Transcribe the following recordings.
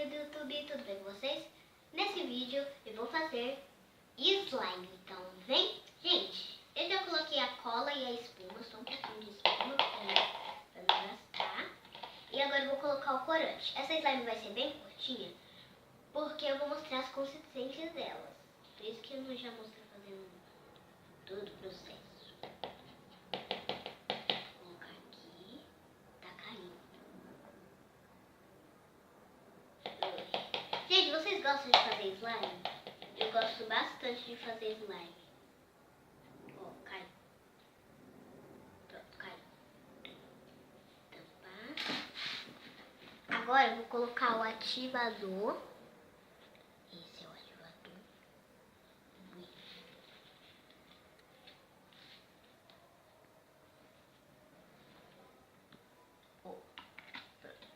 do YouTube, tudo bem com vocês? Nesse vídeo eu vou fazer slime, então vem. Gente, eu já coloquei a cola e a espuma, só um pouquinho de espuma pra não gastar. E agora eu vou colocar o corante. Essa slime vai ser bem curtinha, porque eu vou mostrar as consistências delas. Por isso que eu não já mostrei fazendo todo o processo. Gente, vocês gostam de fazer slime? Eu gosto bastante de fazer slime. Ó, cai. Pronto, cai. Tampar. Agora eu vou colocar o ativador. Esse é o ativador. Ó, pronto.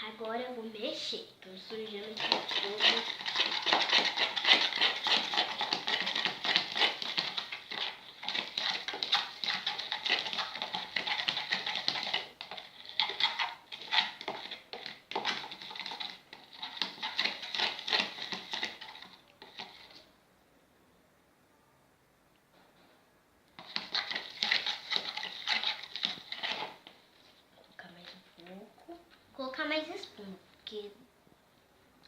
Agora eu vou mexer. Tô sujando aqui tudo. Colocar mais espuma, porque...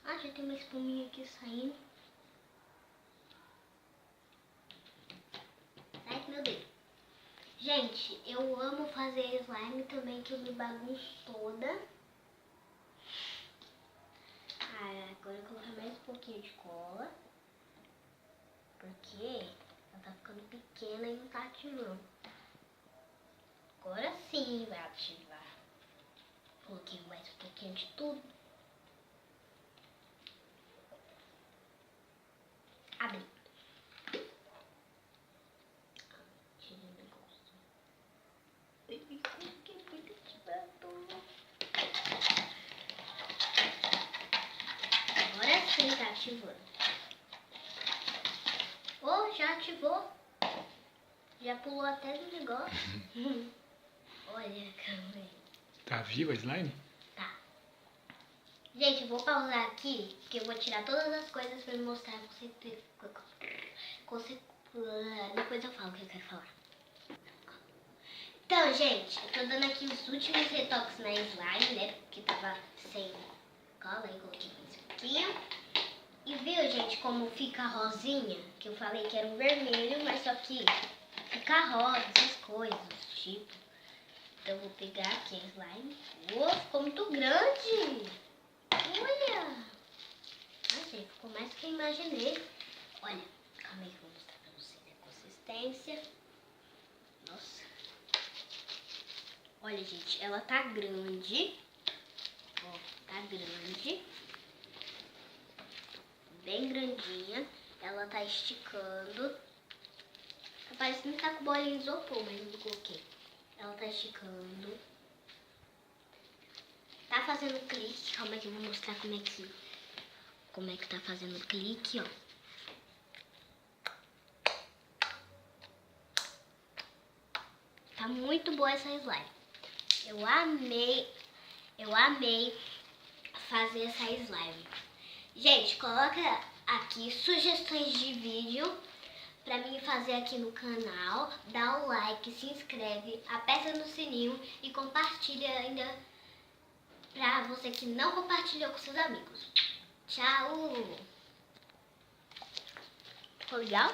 Ah, já tem uma espuminha aqui saindo. Ai, meu Deus. Gente, eu amo fazer slime também, que eu me bagunço toda. Ah, agora eu vou colocar mais um pouquinho de cola. Porque ela tá ficando pequena e não tá ativando. Agora sim vai ativar. Coloquei mais um pouquinho de tudo. Abri. Tirei o negócio. Agora sim tá ativando. Oh, já ativou. Já pulou até do negócio. Olha, calma aí. Tá viva a slime? Tá. Gente, eu vou pausar aqui, porque eu vou tirar todas as coisas pra mostrar pra vocês. Depois eu falo o que eu quero falar. Então, gente, eu tô dando aqui os últimos retoques na slime, né? Porque tava sem cola, aí coloquei mais um pouquinho. E viu, gente, como fica rosinha? Que eu falei que era um vermelho, mas só que fica rosa, essas coisas, tipo. Então eu vou pegar aqui a slime. Uou, ficou muito grande! Olha! Ah, gente, ficou mais do que eu imaginei. Olha, calma aí que eu vou mostrar pra vocês a consistência. Nossa. Olha, gente, ela tá grande. Ó, tá grande. Bem grandinha. Ela tá esticando. Tá parecendo que tá com bolinha de isopor, mas não coloquei. Ela tá esticando. Tá fazendo clique. Calma aí que eu vou mostrar como é que tá fazendo clique, ó. Tá muito boa essa slime. Eu amei fazer essa slime. Gente, coloca aqui sugestões de vídeo pra mim fazer aqui no canal. Dá um like, se inscreve, aperta no sininho e compartilha ainda pra você que não compartilhou com seus amigos. Tchau! Ficou legal?